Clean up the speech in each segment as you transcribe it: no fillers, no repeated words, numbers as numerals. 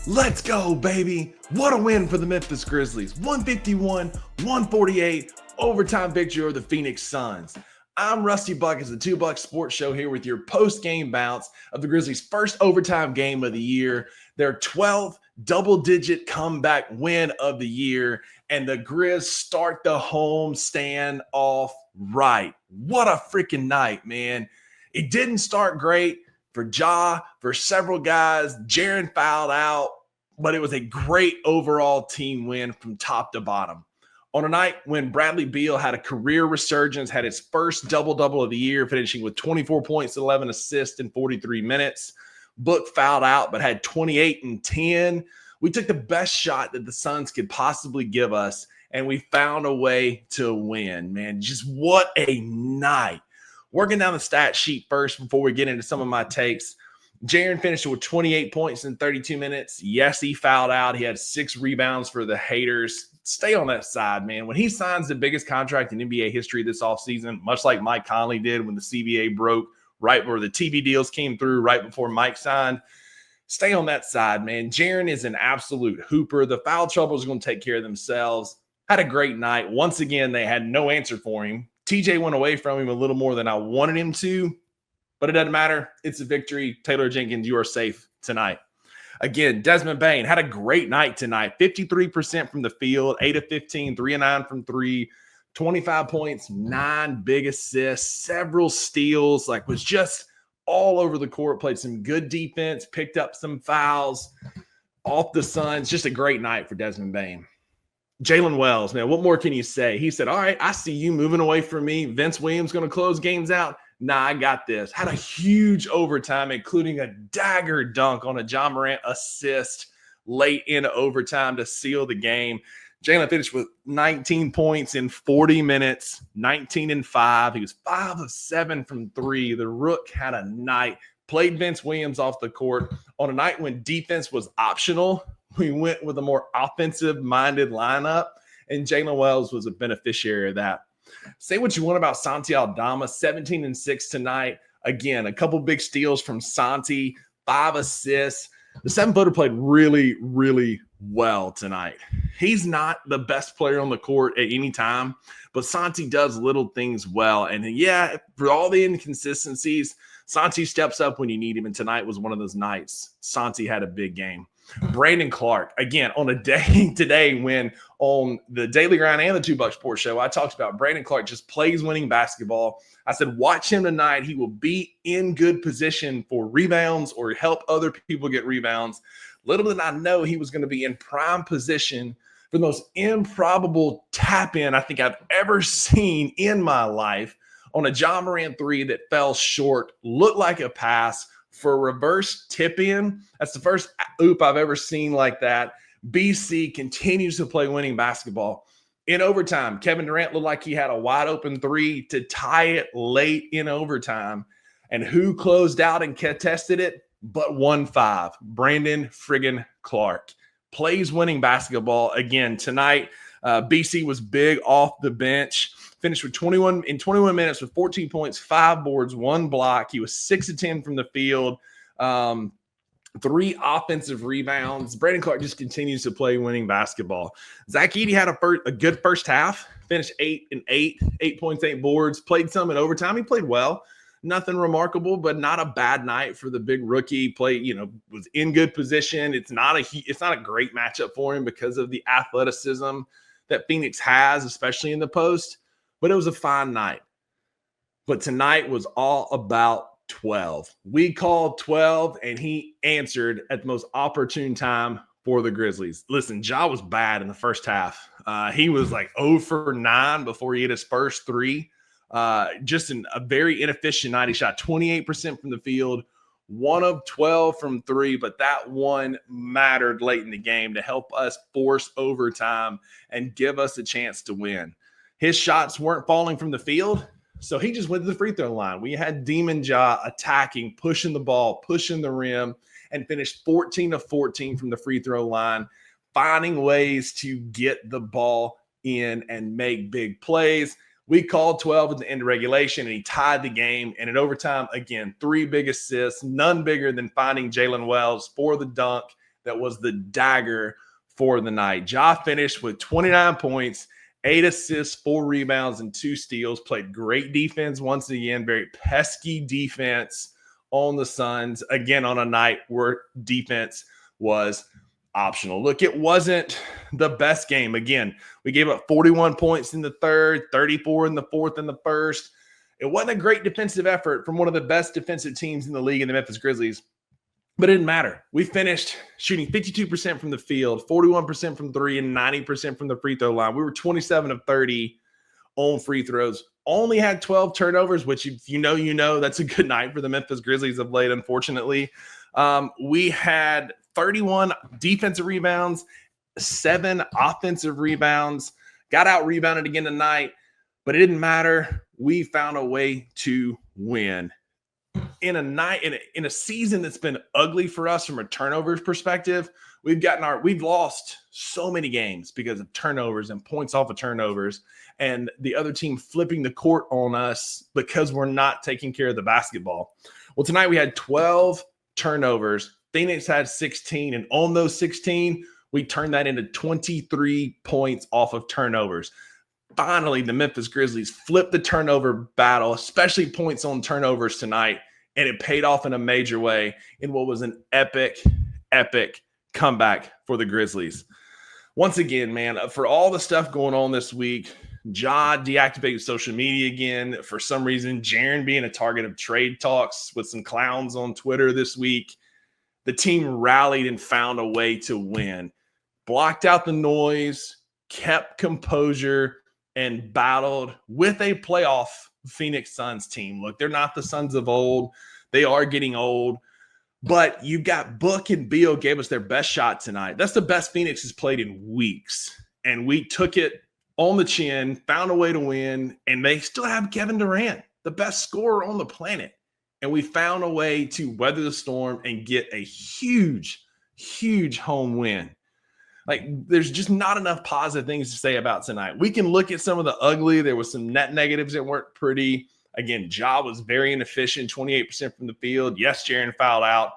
Let's go, baby. What a win for the Memphis Grizzlies. 151-148 overtime victory over the Phoenix Suns. I'm Rusty Buckets, the Two Buck Sports Show, here with your post-game bounce of the Grizzlies' first overtime game of the year, their 12th double-digit comeback win of the year, and the Grizz start the home stand off right. What a freaking night, man. It didn't start great for Ja, for several guys. Jaylen fouled out, but it was a great overall team win from top to bottom. On a night when Bradley Beal had a career resurgence, had his first double-double of the year, finishing with 24 points, 11 assists in 43 minutes. Book fouled out, but had 28 and 10. We took the best shot that the Suns could possibly give us, and we found a way to win, man. Just what a night. Working down the stat sheet first before we get into some of my takes. Jaylen finished with 28 points in 32 minutes. Yes, he fouled out. He had 6 rebounds for the haters. Stay on that side, man. When he signs the biggest contract in NBA history this offseason, much like Mike Conley did when the CBA broke, right where the TV deals came through right before Mike signed, stay on that side, man. Jaylen is an absolute hooper. The foul trouble is going to take care of themselves. Had a great night. Once again, they had no answer for him. TJ went away from him a little more than I wanted him to, but it doesn't matter. It's a victory. Taylor Jenkins, you are safe tonight. Again, Desmond Bane had a great night tonight. 53% from the field, 8 of 15, 3 of 9 from 3, 25 points, 9 big assists, several steals, was just all over the court, played some good defense, picked up some fouls off the Suns. Just a great night for Desmond Bane. Jaylen Wells, man, what more can you say? He said, all right, I see you moving away from me. Vince Williams going to close games out. Nah, I got this. Had a huge overtime, including a dagger dunk on a Ja Morant assist late in overtime to seal the game. Jaylen finished with 19 points in 40 minutes, 19 and 5. He was 5 of 7 from 3. The Rook had a night. Played Vince Williams off the court on a night when defense was optional. We went with a more offensive-minded lineup, and Jaylen Wells was a beneficiary of that. Say what you want about Santi Aldama, 17 and 6 tonight. Again, a couple big steals from Santi, 5 assists. The 7-footer played really, really well tonight. He's not the best player on the court at any time, but Santi does little things well. And yeah, for all the inconsistencies, Santi steps up when you need him, and tonight was one of those nights. Santi had a big game. Brandon Clark, again, on a day today when on the Daily Grind and the Two Buck Sports Show, I talked about Brandon Clark just plays winning basketball. I said, watch him tonight. He will be in good position for rebounds or help other people get rebounds. Little did I know he was going to be in prime position for the most improbable tap-in I think I've ever seen in my life on a Ja Morant 3 that fell short, looked like a pass, for a reverse tip-in. That's the first oop I've ever seen like that. BC continues to play winning basketball. In overtime, Kevin Durant looked like he had a wide-open 3 to tie it late in overtime. And who closed out and contested it but 1-5? Brandon friggin' Clark. Plays winning basketball again tonight. BC was big off the bench. Finished with 21 minutes with 14 points, 5 boards, 1 block. He was 6 of 10 from the field, 3 offensive rebounds. Brandon Clark just continues to play winning basketball. Zach Edey had a good first half. Finished 8 and 8, 8 points, 8 boards. Played some in overtime. He played well. Nothing remarkable, but not a bad night for the big rookie. Was in good position. It's not a great matchup for him because of the athleticism that Phoenix has, especially in the post. But it was a fine night. But tonight was all about 12. We called 12, and he answered at the most opportune time for the Grizzlies. Listen, Ja was bad in the first half. He was 0 for 9 before he hit his first 3. Just a very inefficient night. He shot 28% from the field, 1 of 12 from 3, but that one mattered late in the game to help us force overtime and give us a chance to win. His shots weren't falling from the field, so he just went to the free throw line. We had Demon Ja attacking, pushing the ball, pushing the rim, and finished 14 of 14 from the free throw line, finding ways to get the ball in and make big plays. We called 12 at the end of regulation, and he tied the game. And in overtime, again, 3 big assists, none bigger than finding Jaylen Wells for the dunk that was the dagger for the night. Ja finished with 29 points, 8 assists, 4 rebounds, and 2 steals. Played great defense once again, very pesky defense on the Suns, again on a night where defense was optional. Look, it wasn't the best game. Again, we gave up 41 points in the third, 34 in the fourth and the first. It wasn't a great defensive effort from one of the best defensive teams in the league in the Memphis Grizzlies, but it didn't matter. We finished shooting 52% from the field, 41% from three, and 90% from the free throw line. We were 27 of 30 on free throws. Only had 12 turnovers, which if you know, that's a good night for the Memphis Grizzlies of late, unfortunately. We had 31 defensive rebounds, 7 offensive rebounds, got out rebounded again tonight, but it didn't matter. We found a way to win. In a season that's been ugly for us from a turnovers perspective, we've lost so many games because of turnovers and points off of turnovers, and the other team flipping the court on us because we're not taking care of the basketball. Well, tonight we had 12 turnovers. Phoenix had 16, and on those 16, we turned that into 23 points off of turnovers. Finally, the Memphis Grizzlies flipped the turnover battle, especially points on turnovers tonight, and it paid off in a major way in what was an epic comeback for the Grizzlies. Once again, man, for all the stuff going on this week, Ja deactivated social media again. For some reason, Jaylen being a target of trade talks with some clowns on Twitter this week. The team rallied and found a way to win. Blocked out the noise, kept composure, and battled with a playoff Phoenix Suns team. Look, they're not the Suns of old. They are getting old. But you got Book and Beal gave us their best shot tonight. That's the best Phoenix has played in weeks. And we took it on the chin, found a way to win, and they still have Kevin Durant, the best scorer on the planet. And we found a way to weather the storm and get a huge home win. Like, there's just not enough positive things to say about tonight. We can look at some of the ugly. There was some net negatives that weren't pretty. Again, Ja was very inefficient, 28% from the field. Yes, Jaylen fouled out.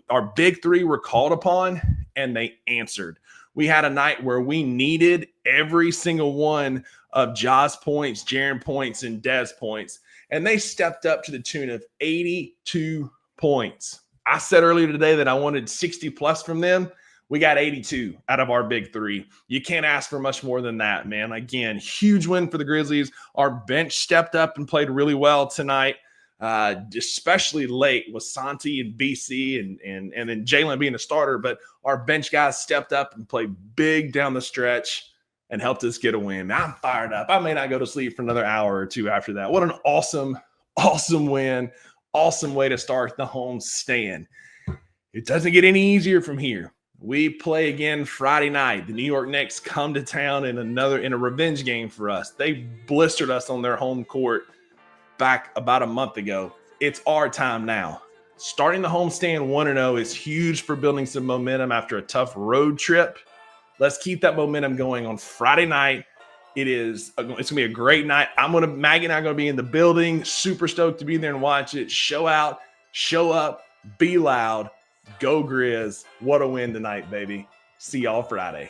Our big three were called upon, and they answered. We had a night where we needed every single one of Ja's points, Jaylen points, and Dez points, and they stepped up to the tune of 82 points. I said earlier today that I wanted 60-plus from them. We got 82 out of our big three. You can't ask for much more than that, man. Again, huge win for the Grizzlies. Our bench stepped up and played really well tonight, especially late with Santi and BC and then Jaylen being a starter. But our bench guys stepped up and played big down the stretch and helped us get a win. I'm fired up. I may not go to sleep for another hour or two after that. What an awesome win. Awesome way to start the home stand. It doesn't get any easier from here. We play again Friday night. The New York Knicks come to town in a revenge game for us. They blistered us on their home court back about a month ago. It's our time now. Starting the homestand 1-0 is huge for building some momentum after a tough road trip. Let's keep that momentum going on Friday night. It's going to be a great night. Maggie and I are going to be in the building. Super stoked to be there and watch it. Show out, show up, be loud. Go Grizz. What a win tonight, baby. See y'all Friday.